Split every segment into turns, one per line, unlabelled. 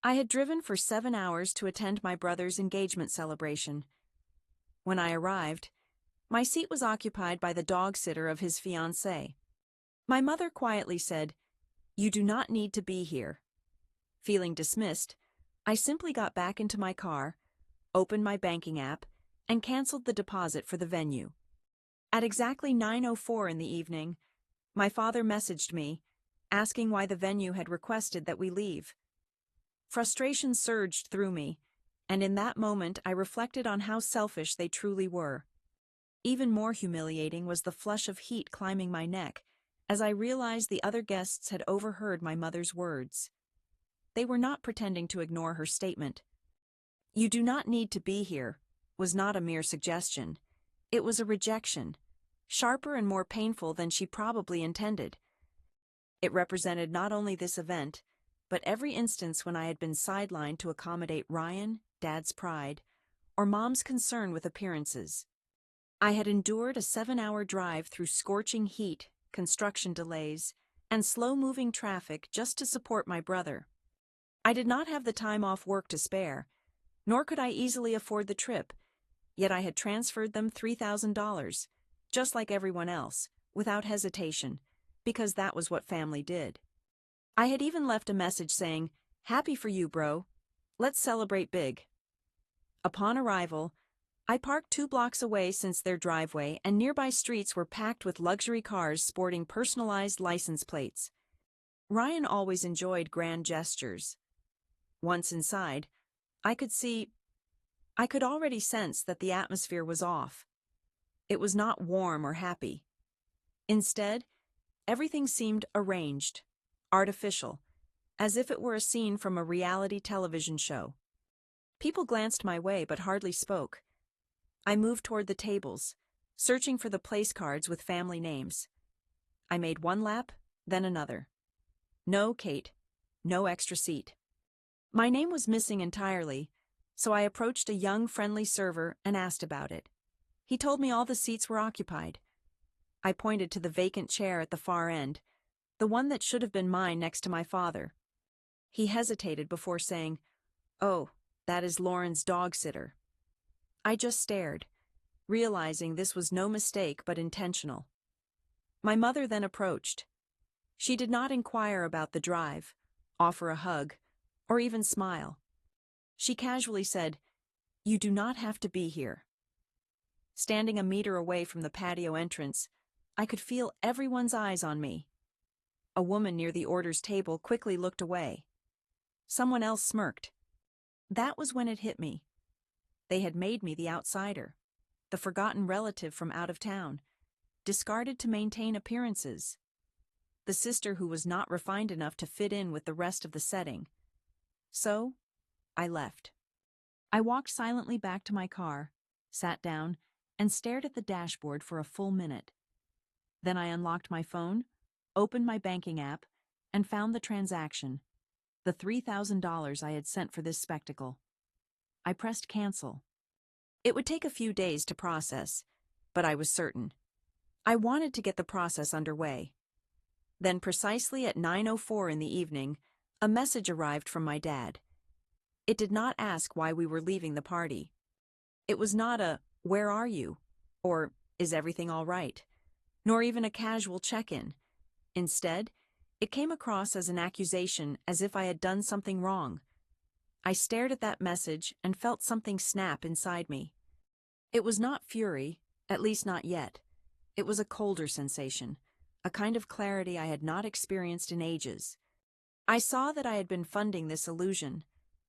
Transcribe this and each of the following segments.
I had driven for 7 hours to attend my brother's engagement celebration. When I arrived, my seat was occupied by the dog sitter of his fiancée. My mother quietly said, "You do not need to be here." Feeling dismissed, I simply got back into my car, opened my banking app, and canceled the deposit for the venue. At exactly 9:04 in the evening, my father messaged me, asking why the venue had requested that we leave. Frustration surged through me, and in that moment I reflected on how selfish they truly were. Even more humiliating was the flush of heat climbing my neck as I realized the other guests had overheard my mother's words. They were not pretending to ignore her statement. "You do not need to be here," was not a mere suggestion. It was a rejection, sharper and more painful than she probably intended. It represented not only this event, but every instance when I had been sidelined to accommodate Ryan, Dad's pride, or Mom's concern with appearances. I had endured a 7-hour drive through scorching heat, construction delays, and slow-moving traffic just to support my brother. I did not have the time off work to spare, nor could I easily afford the trip, yet I had transferred them $3,000, just like everyone else, without hesitation, because that was what family did. I had even left a message saying, "Happy for you, bro. Let's celebrate big." Upon arrival, I parked 2 blocks away since their driveway, and nearby streets were packed with luxury cars sporting personalized license plates. Ryan always enjoyed grand gestures. Once inside, I could already sense that the atmosphere was off. It was not warm or happy. Instead, everything seemed arranged, artificial, as if it were a scene from a reality television show. People glanced my way but hardly spoke. I moved toward the tables, searching for the place cards with family names. I made one lap, then another. No, Kate. No extra seat. My name was missing entirely, so I approached a young, friendly server and asked about it. He told me all the seats were occupied. I pointed to the vacant chair at the far end, the one that should have been mine next to my father. He hesitated before saying, "Oh, that is Lauren's dog sitter." I just stared, realizing this was no mistake but intentional. My mother then approached. She did not inquire about the drive, offer a hug, or even smile. She casually said, "You do not have to be here." Standing a meter away from the patio entrance, I could feel everyone's eyes on me. A woman near the orders table quickly looked away. Someone else smirked. That was when it hit me. They had made me the outsider, the forgotten relative from out of town, discarded to maintain appearances. The sister who was not refined enough to fit in with the rest of the setting. So, I left. I walked silently back to my car, sat down, and stared at the dashboard for a full minute. Then I unlocked my phone, opened my banking app, and found the transaction, the $3,000 I had sent for this spectacle. I pressed cancel. It would take a few days to process, but I was certain. I wanted to get the process underway. Then precisely at 9:04 in the evening, a message arrived from my dad. It did not ask why we were leaving the party. It was not a, "Where are you?" or "Is everything all right?" nor even a casual check-in. Instead, it came across as an accusation, as if I had done something wrong. I stared at that message and felt something snap inside me. It was not fury, at least not yet. It was a colder sensation, a kind of clarity I had not experienced in ages. I saw that I had been funding this illusion,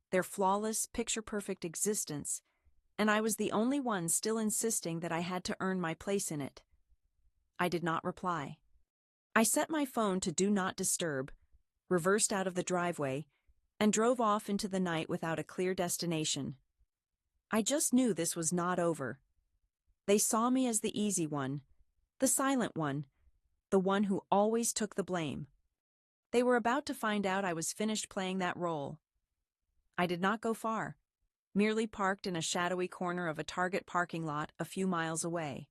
their flawless, picture-perfect existence, and I was the only one still insisting that I had to earn my place in it. I did not reply. I set my phone to Do Not Disturb, reversed out of the driveway, and drove off into the night without a clear destination. I just knew this was not over. They saw me as the easy one, the silent one, the one who always took the blame. They were about to find out I was finished playing that role. I did not go far, merely parked in a shadowy corner of a Target parking lot a few miles away.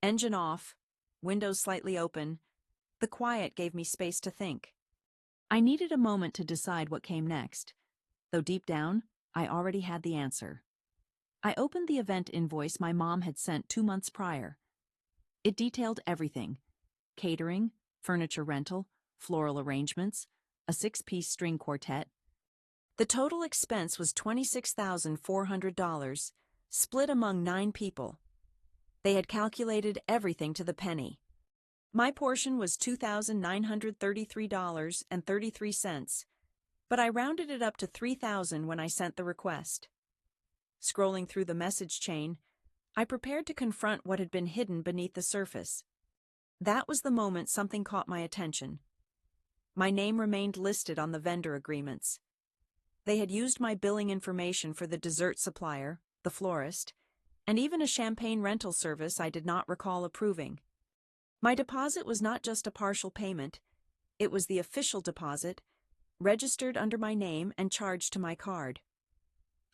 Engine off, windows slightly open, the quiet gave me space to think. I needed a moment to decide what came next, though deep down, I already had the answer. I opened the event invoice my mom had sent 2 months prior. It detailed everything: catering, furniture rental, floral arrangements, a 6-piece string quartet. The total expense was $26,400, split among 9 people. They had calculated everything to the penny. My portion was $2,933.33, but I rounded it up to $3,000 when I sent the request. Scrolling through the message chain, I prepared to confront what had been hidden beneath the surface. That was the moment something caught my attention. My name remained listed on the vendor agreements. They had used my billing information for the dessert supplier, the florist, and even a champagne rental service I did not recall approving. My deposit was not just a partial payment, it was the official deposit, registered under my name and charged to my card.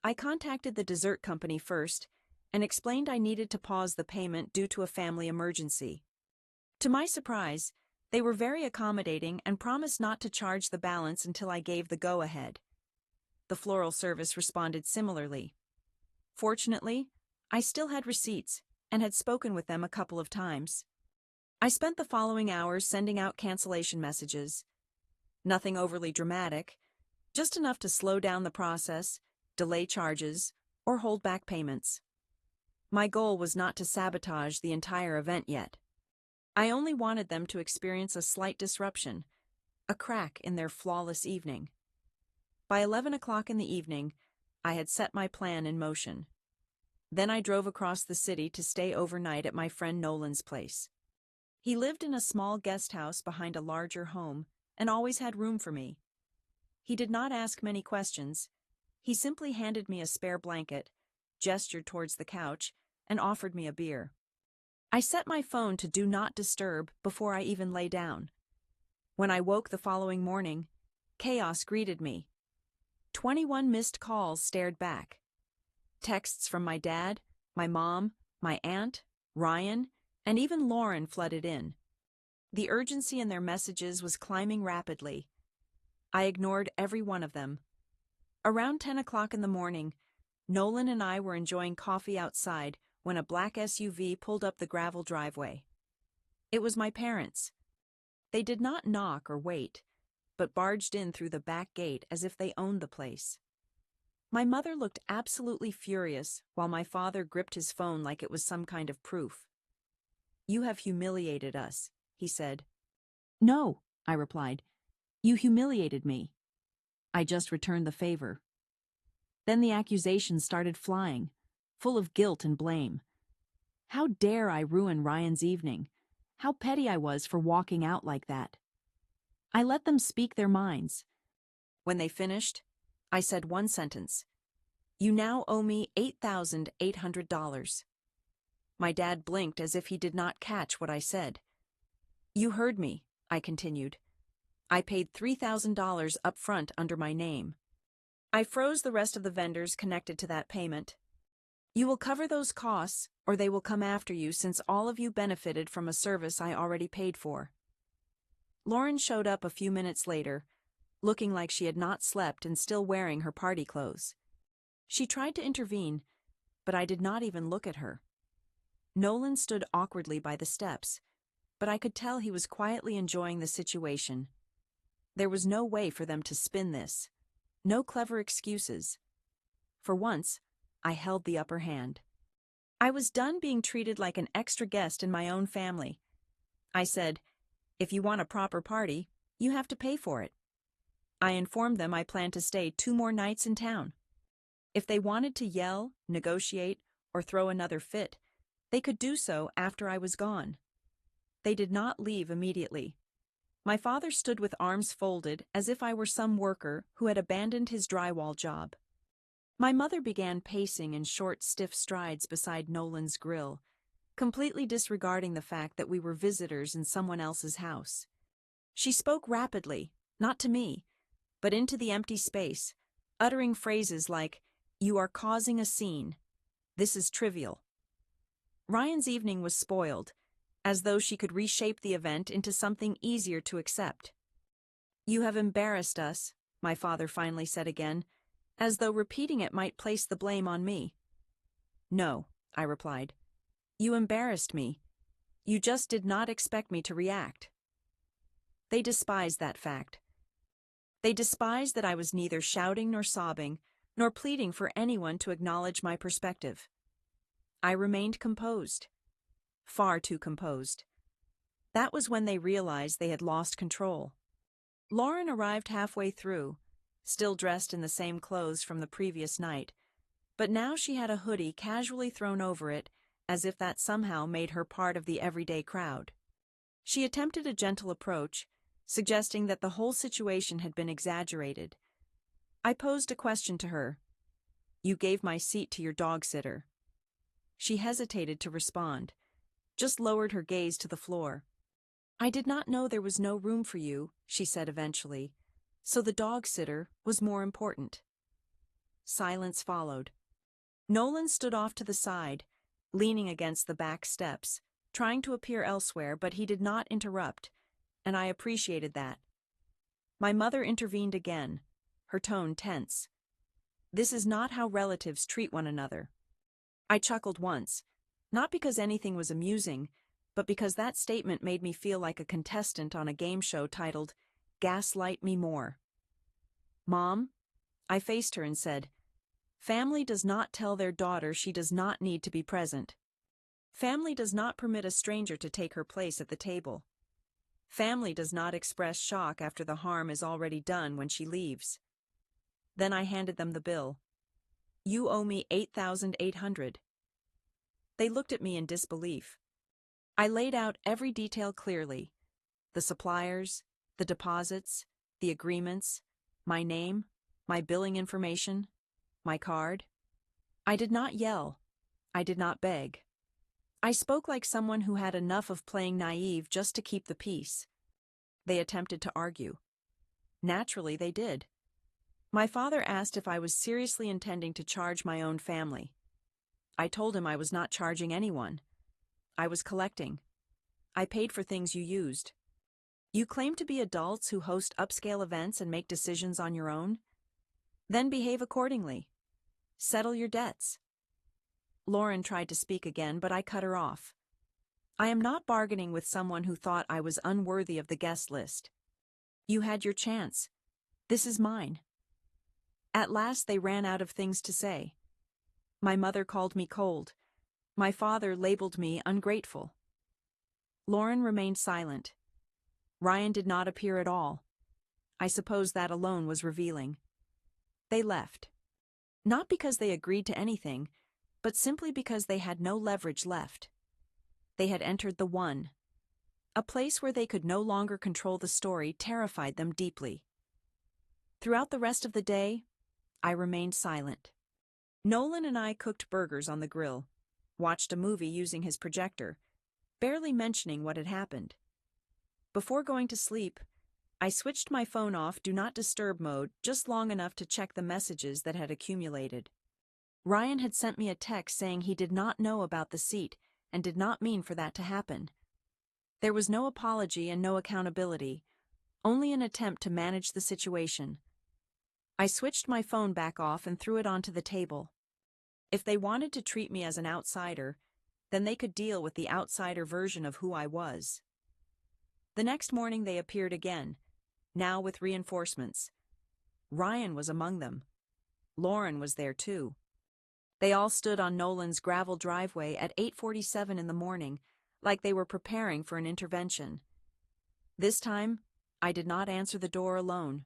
I contacted the dessert company first and explained I needed to pause the payment due to a family emergency. To my surprise, they were very accommodating and promised not to charge the balance until I gave the go-ahead. The floral service responded similarly. Fortunately, I still had receipts and had spoken with them a couple of times. I spent the following hours sending out cancellation messages. Nothing overly dramatic, just enough to slow down the process, delay charges, or hold back payments. My goal was not to sabotage the entire event yet. I only wanted them to experience a slight disruption, a crack in their flawless evening. By 11 o'clock in the evening, I had set my plan in motion. Then I drove across the city to stay overnight at my friend Nolan's place. He lived in a small guest house behind a larger home and always had room for me. He did not ask many questions. He simply handed me a spare blanket, gestured towards the couch, and offered me a beer. I set my phone to do not disturb before I even lay down. When I woke the following morning, chaos greeted me. 21 missed calls stared back. Texts from my dad, my mom, my aunt, Ryan, and even Lauren flooded in. The urgency in their messages was climbing rapidly. I ignored every one of them. Around 10 o'clock in the morning, Nolan and I were enjoying coffee outside when a black SUV pulled up the gravel driveway. It was my parents. They did not knock or wait, but barged in through the back gate as if they owned the place. My mother looked absolutely furious while my father gripped his phone like it was some kind of proof. "You have humiliated us," he said. "No," I replied. "You humiliated me. I just returned the favor." Then the accusations started flying, full of guilt and blame. How dare I ruin Ryan's evening? How petty I was for walking out like that. I let them speak their minds. When they finished, I said one sentence: "You now owe me $8,800. My dad blinked as if he did not catch what I said. "You heard me," I continued. "I paid $3,000 up front under my name. I froze the rest of the vendors connected to that payment. You will cover those costs, or they will come after you since all of you benefited from a service I already paid for." Lauren showed up a few minutes later, looking like she had not slept and still wearing her party clothes. She tried to intervene, but I did not even look at her. Nolan stood awkwardly by the steps, but I could tell he was quietly enjoying the situation. There was no way for them to spin this. No clever excuses. For once, I held the upper hand. I was done being treated like an extra guest in my own family. I said, "If you want a proper party, you have to pay for it." I informed them I planned to stay 2 more nights in town. If they wanted to yell, negotiate, or throw another fit, they could do so after I was gone. They did not leave immediately. My father stood with arms folded as if I were some worker who had abandoned his drywall job. My mother began pacing in short, stiff strides beside Nolan's grill, completely disregarding the fact that we were visitors in someone else's house. She spoke rapidly, not to me, but into the empty space, uttering phrases like, "You are causing a scene. This is trivial." Ryan's evening was spoiled, as though she could reshape the event into something easier to accept. "You have embarrassed us," my father finally said again, as though repeating it might place the blame on me. "No," I replied. "You embarrassed me. You just did not expect me to react." They despised that fact. They despised that I was neither shouting nor sobbing, nor pleading for anyone to acknowledge my perspective. I remained composed. Far too composed. That was when they realized they had lost control. Lauren arrived halfway through, still dressed in the same clothes from the previous night, but now she had a hoodie casually thrown over it, as if that somehow made her part of the everyday crowd. She attempted a gentle approach, suggesting that the whole situation had been exaggerated. I posed a question to her. "You gave my seat to your dog sitter." She hesitated to respond, just lowered her gaze to the floor. "I did not know there was no room for you," she said eventually, "so the dog sitter was more important." Silence followed. Nolan stood off to the side, leaning against the back steps, trying to appear elsewhere, but he did not interrupt, and I appreciated that. My mother intervened again, her tone tense. "This is not how relatives treat one another." I chuckled once, not because anything was amusing, but because that statement made me feel like a contestant on a game show titled, "Gaslight Me More." "Mom," I faced her and said, "family does not tell their daughter she does not need to be present. Family does not permit a stranger to take her place at the table. Family does not express shock after the harm is already done when she leaves." Then I handed them the bill. "You owe me $8,800. They looked at me in disbelief. I laid out every detail clearly. The suppliers, the deposits, the agreements, my name, my billing information, my card. I did not yell. I did not beg. I spoke like someone who had enough of playing naive just to keep the peace. They attempted to argue. Naturally, they did. My father asked if I was seriously intending to charge my own family. I told him I was not charging anyone. I was collecting. I paid for things you used. You claim to be adults who host upscale events and make decisions on your own? Then behave accordingly. Settle your debts. Lauren tried to speak again, but I cut her off. I am not bargaining with someone who thought I was unworthy of the guest list. You had your chance. This is mine. At last they ran out of things to say. My mother called me cold. My father labeled me ungrateful. Lauren remained silent. Ryan did not appear at all. I suppose that alone was revealing. They left. Not because they agreed to anything, but simply because they had no leverage left. They had entered the one. A place where they could no longer control the story terrified them deeply. Throughout the rest of the day, I remained silent. Nolan and I cooked burgers on the grill, watched a movie using his projector, barely mentioning what had happened. Before going to sleep, I switched my phone off Do Not Disturb mode just long enough to check the messages that had accumulated. Ryan had sent me a text saying he did not know about the seat and did not mean for that to happen. There was no apology and no accountability, only an attempt to manage the situation. I switched my phone back off and threw it onto the table. If they wanted to treat me as an outsider, then they could deal with the outsider version of who I was. The next morning they appeared again, now with reinforcements. Ryan was among them. Lauren was there too. They all stood on Nolan's gravel driveway at 8:47 in the morning, like they were preparing for an intervention. This time, I did not answer the door alone.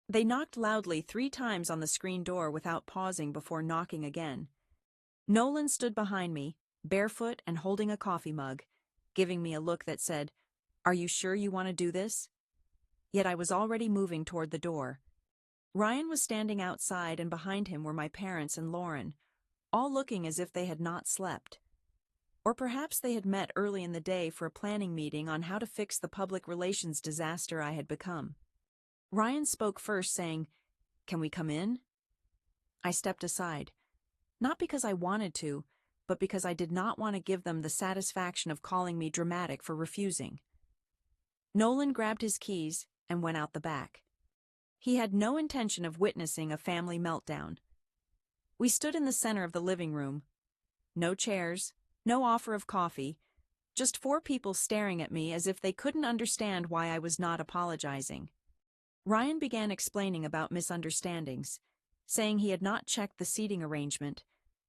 They knocked loudly 3 times on the screen door without pausing before knocking again. Nolan stood behind me, barefoot and holding a coffee mug, giving me a look that said, "Are you sure you want to do this?" Yet I was already moving toward the door. Ryan was standing outside, and behind him were my parents and Lauren, all looking as if they had not slept. Or perhaps they had met early in the day for a planning meeting on how to fix the public relations disaster I had become. Ryan spoke first, saying, "Can we come in?" I stepped aside, not because I wanted to, but because I did not want to give them the satisfaction of calling me dramatic for refusing. Nolan grabbed his keys and went out the back. He had no intention of witnessing a family meltdown. We stood in the center of the living room. No chairs, no offer of coffee, just four people staring at me as if they couldn't understand why I was not apologizing. Ryan began explaining about misunderstandings, saying he had not checked the seating arrangement,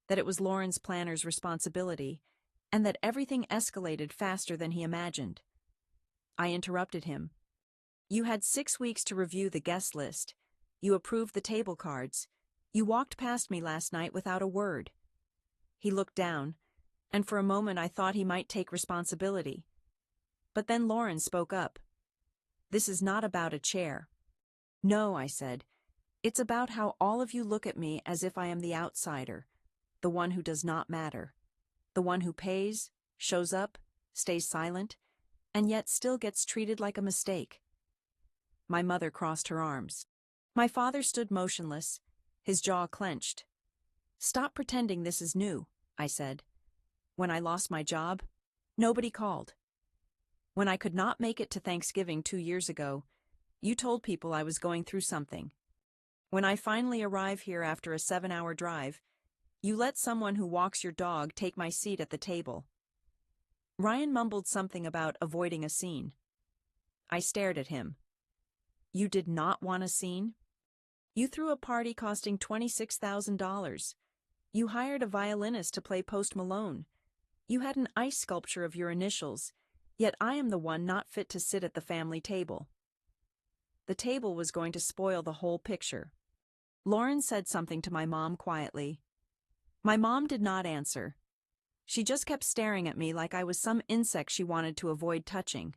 that it was Lauren's planner's responsibility, and that everything escalated faster than he imagined. I interrupted him. You had 6 weeks to review the guest list. You approved the table cards. You walked past me last night without a word. He looked down, and for a moment I thought he might take responsibility. But then Lauren spoke up. This is not about a chair. No, I said. It's about how all of you look at me as if I am the outsider, the one who does not matter, the one who pays, shows up, stays silent, and yet still gets treated like a mistake. My mother crossed her arms. My father stood motionless, his jaw clenched. Stop pretending this is new, I said. When I lost my job, nobody called. When I could not make it to Thanksgiving 2 years ago, you told people I was going through something. When I finally arrive here after a 7-hour drive, you let someone who walks your dog take my seat at the table. Ryan mumbled something about avoiding a scene. I stared at him. You did not want a scene? You threw a party costing $26,000. You hired a violinist to play Post Malone. You had an ice sculpture of your initials, yet I am the one not fit to sit at the family table. The table was going to spoil the whole picture. Lauren said something to my mom quietly. My mom did not answer. She just kept staring at me like I was some insect she wanted to avoid touching.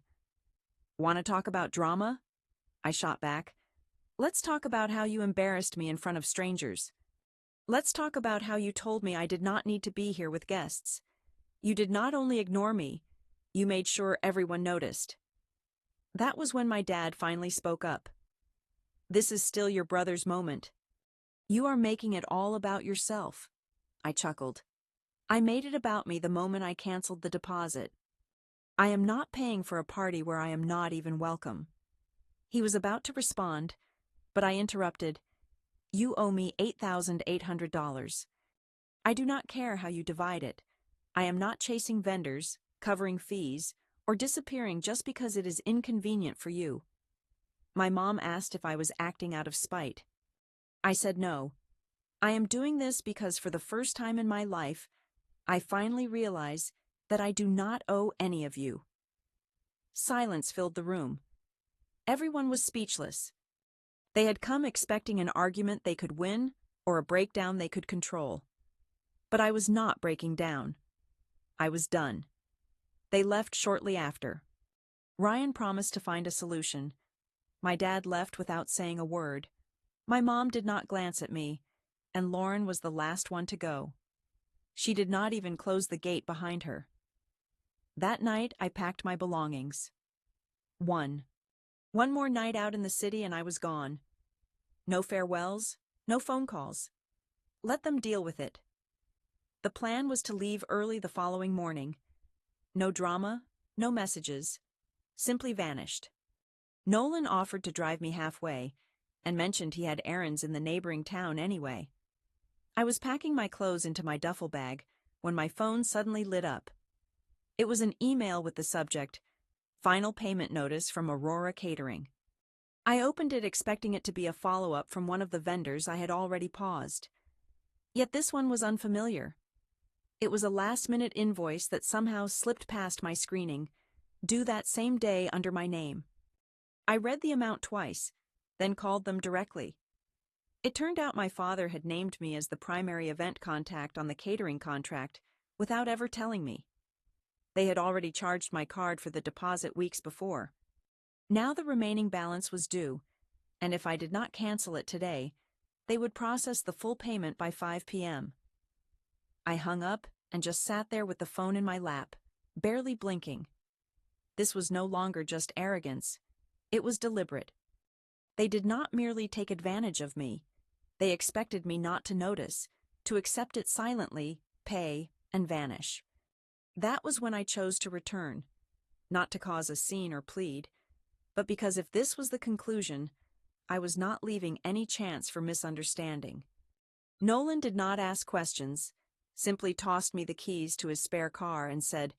Want to talk about drama? I shot back. Let's talk about how you embarrassed me in front of strangers. Let's talk about how you told me I did not need to be here with guests. You did not only ignore me, you made sure everyone noticed. That was when my dad finally spoke up. This is still your brother's moment. You are making it all about yourself. I chuckled. I made it about me the moment I canceled the deposit. I am not paying for a party where I am not even welcome. He was about to respond, but I interrupted. You owe me $8,800. I do not care how you divide it. I am not chasing vendors, covering fees, or disappearing just because it is inconvenient for you. My mom asked if I was acting out of spite. I said no. I am doing this because for the first time in my life, I finally realize that I do not owe any of you. Silence filled the room. Everyone was speechless. They had come expecting an argument they could win or a breakdown they could control. But I was not breaking down. I was done. They left shortly after. Ryan promised to find a solution. My dad left without saying a word. My mom did not glance at me, and Lauren was the last one to go. She did not even close the gate behind her. That night, I packed my belongings. One more night out in the city and I was gone. No farewells, no phone calls. Let them deal with it. The plan was to leave early the following morning. No drama, no messages. Simply vanished. Nolan offered to drive me halfway, and mentioned he had errands in the neighboring town anyway. I was packing my clothes into my duffel bag when my phone suddenly lit up. It was an email with the subject, Final Payment Notice from Aurora Catering. I opened it expecting it to be a follow-up from one of the vendors I had already paused. Yet this one was unfamiliar. It was a last-minute invoice that somehow slipped past my screening, due that same day under my name. I read the amount twice, then called them directly. It turned out my father had named me as the primary event contact on the catering contract without ever telling me. They had already charged my card for the deposit weeks before. Now the remaining balance was due, and if I did not cancel it today, they would process the full payment by 5 p.m. I hung up and just sat there with the phone in my lap, barely blinking. This was no longer just arrogance. It was deliberate. They did not merely take advantage of me. They expected me not to notice, to accept it silently, pay, and vanish. That was when I chose to return, not to cause a scene or plead, but because if this was the conclusion, I was not leaving any chance for misunderstanding. Nolan did not ask questions, simply tossed me the keys to his spare car and said,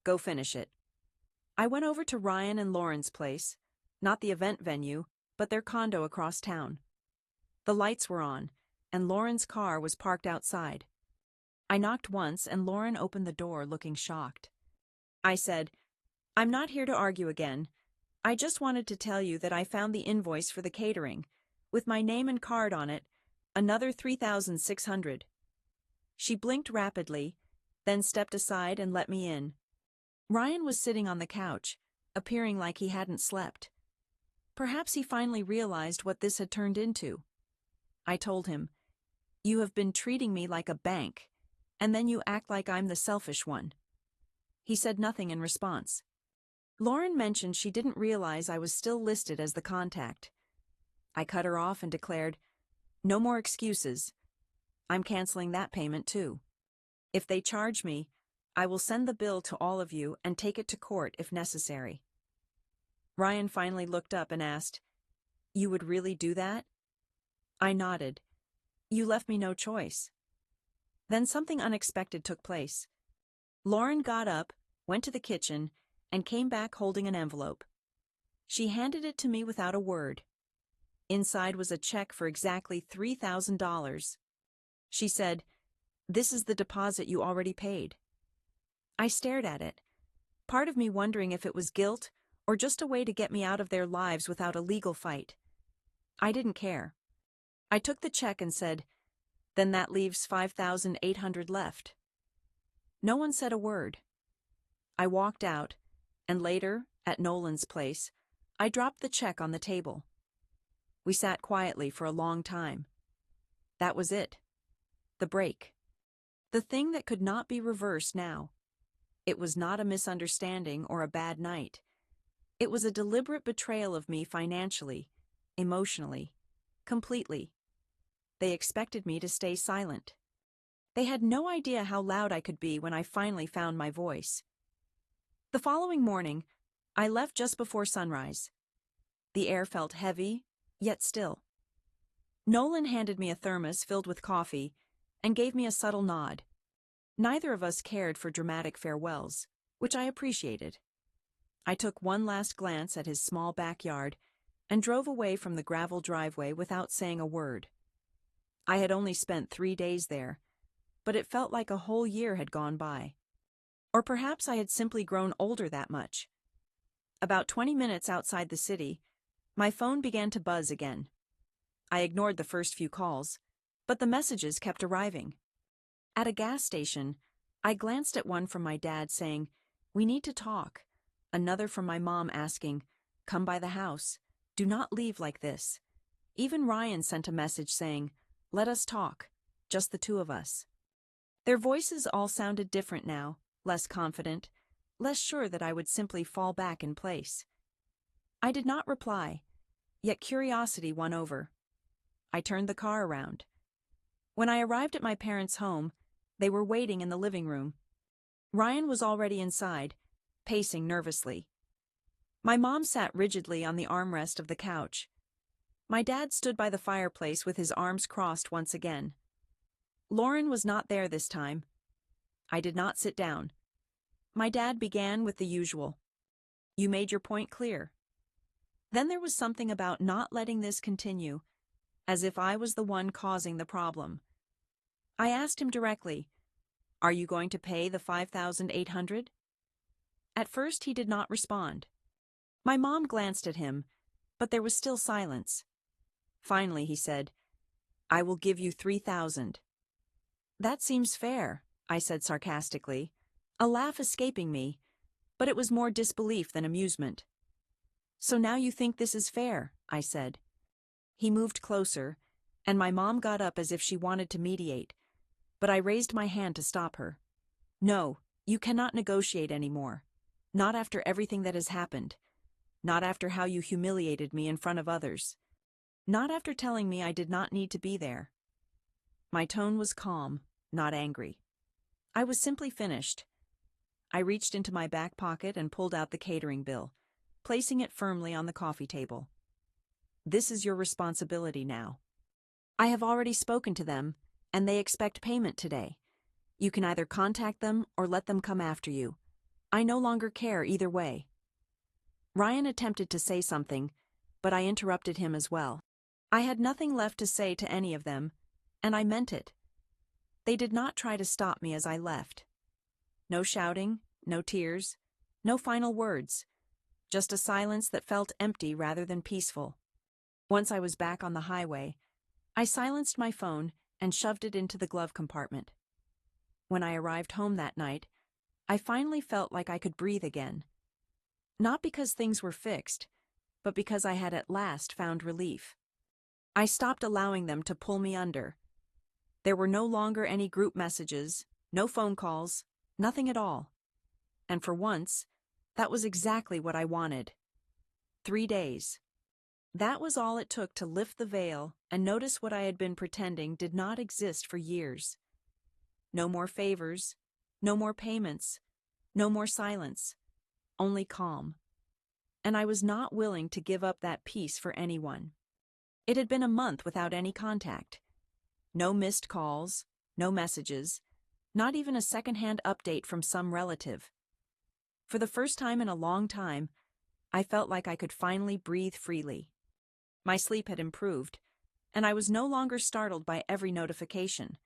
"Go finish it." I went over to Ryan and Lauren's place, not the event venue, but their condo across town. The lights were on, and Lauren's car was parked outside. I knocked once and Lauren opened the door looking shocked. I said, "I'm not here to argue again. I just wanted to tell you that I found the invoice for the catering, with my name and card on it, another $3,600. She blinked rapidly, then stepped aside and let me in. Ryan was sitting on the couch, appearing like he hadn't slept. Perhaps he finally realized what this had turned into. I told him, "You have been treating me like a bank, and then you act like I'm the selfish one." He said nothing in response. Lauren mentioned she didn't realize I was still listed as the contact. I cut her off and declared, "No more excuses. I'm canceling that payment too. If they charge me, I will send the bill to all of you and take it to court if necessary." Ryan finally looked up and asked, "You would really do that?" I nodded. "You left me no choice." Then something unexpected took place. Lauren got up, went to the kitchen, and came back holding an envelope. She handed it to me without a word. Inside was a check for exactly $3,000. She said, "This is the deposit you already paid." I stared at it, part of me wondering if it was guilt or just a way to get me out of their lives without a legal fight. I didn't care. I took the check and said, "Then that leaves $5,800 left." No one said a word. I walked out, and later, at Nolan's place, I dropped the check on the table. We sat quietly for a long time. That was it. The break. The thing that could not be reversed now. It was not a misunderstanding or a bad night. It was a deliberate betrayal of me financially, emotionally, completely. They expected me to stay silent. They had no idea how loud I could be when I finally found my voice. The following morning, I left just before sunrise. The air felt heavy, yet still. Nolan handed me a thermos filled with coffee and gave me a subtle nod. Neither of us cared for dramatic farewells, which I appreciated. I took one last glance at his small backyard and drove away from the gravel driveway without saying a word. I had only spent 3 days there, but it felt like a whole year had gone by. Or perhaps I had simply grown older that much. About 20 minutes outside the city, my phone began to buzz again. I ignored the first few calls, but the messages kept arriving. At a gas station, I glanced at one from my dad saying, "We need to talk." Another from my mom asking, "Come by the house. Do not leave like this." Even Ryan sent a message saying, "Let us talk, just the two of us." Their voices all sounded different now, less confident, less sure that I would simply fall back in place. I did not reply, yet curiosity won over. I turned the car around. When I arrived at my parents' home, they were waiting in the living room. Ryan was already inside, pacing nervously. My mom sat rigidly on the armrest of the couch. My dad stood by the fireplace with his arms crossed once again. Lauren was not there this time. I did not sit down. My dad began with the usual. "You made your point clear." Then there was something about not letting this continue, as if I was the one causing the problem. I asked him directly, "Are you going to pay the $5,800? At first he did not respond. My mom glanced at him, but there was still silence. Finally he said, "I will give you $3,000. "That seems fair," I said sarcastically, a laugh escaping me, but it was more disbelief than amusement. "So now you think this is fair," I said. He moved closer, and my mom got up as if she wanted to mediate, but I raised my hand to stop her. "No, you cannot negotiate anymore. Not after everything that has happened. Not after how you humiliated me in front of others. Not after telling me I did not need to be there." My tone was calm, not angry. I was simply finished. I reached into my back pocket and pulled out the catering bill, placing it firmly on the coffee table. This is your responsibility now. I have already spoken to them, and they expect payment today. You can either contact them or let them come after you. I no longer care either way." Ryan attempted to say something, but I interrupted him as well. I had nothing left to say to any of them, and I meant it. They did not try to stop me as I left. No shouting, no tears, no final words, just a silence that felt empty rather than peaceful. Once I was back on the highway, I silenced my phone and shoved it into the glove compartment. When I arrived home that night, I finally felt like I could breathe again. Not because things were fixed, but because I had at last found relief. I stopped allowing them to pull me under. There were no longer any group messages, no phone calls, nothing at all. And for once, that was exactly what I wanted. 3 days. That was all it took to lift the veil and notice what I had been pretending did not exist for years. No more favors, no more payments, no more silence, only calm. And I was not willing to give up that peace for anyone. It had been a month without any contact. No missed calls, no messages, not even a secondhand update from some relative. For the first time in a long time, I felt like I could finally breathe freely. My sleep had improved, and I was no longer startled by every notification.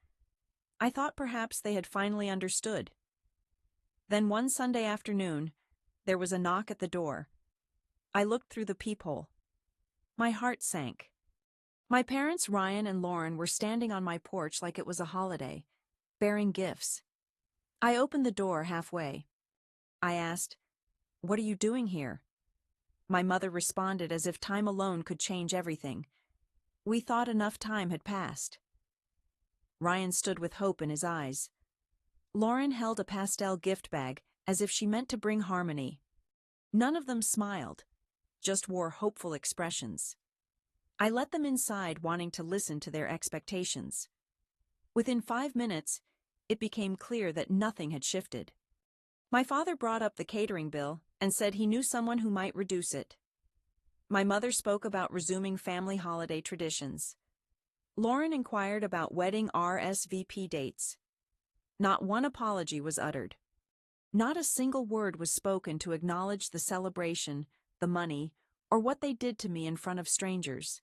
I thought perhaps they had finally understood. Then one Sunday afternoon, there was a knock at the door. I looked through the peephole. My heart sank. My parents, Ryan and Lauren, were standing on my porch like it was a holiday, bearing gifts. I opened the door halfway. I asked, "What are you doing here?" My mother responded as if time alone could change everything. "We thought enough time had passed." Ryan stood with hope in his eyes. Lauren held a pastel gift bag as if she meant to bring harmony. None of them smiled, just wore hopeful expressions. I let them inside, wanting to listen to their expectations. Within 5 minutes, it became clear that nothing had shifted. My father brought up the catering bill and said he knew someone who might reduce it. My mother spoke about resuming family holiday traditions. Lauren inquired about wedding RSVP dates. Not one apology was uttered. Not a single word was spoken to acknowledge the celebration, the money, or what they did to me in front of strangers.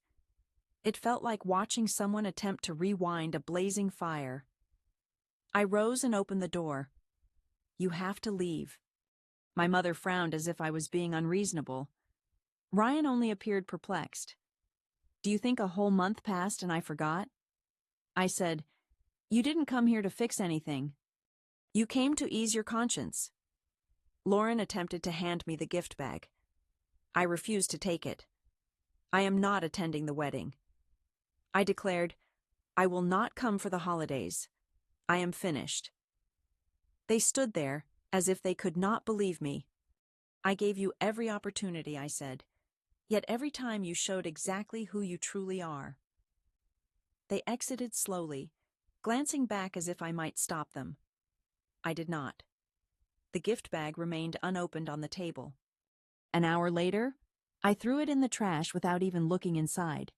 It felt like watching someone attempt to rewind a blazing fire. I rose and opened the door. "You have to leave." My mother frowned as if I was being unreasonable. Ryan only appeared perplexed. "Do you think a whole month passed and I forgot?" I said, "You didn't come here to fix anything. You came to ease your conscience." Lauren attempted to hand me the gift bag. I refused to take it. "I am not attending the wedding." I declared, "I will not come for the holidays. I am finished." They stood there, as if they could not believe me. "I gave you every opportunity," I said, "yet every time you showed exactly who you truly are." They exited slowly, glancing back as if I might stop them. I did not. The gift bag remained unopened on the table. An hour later, I threw it in the trash without even looking inside.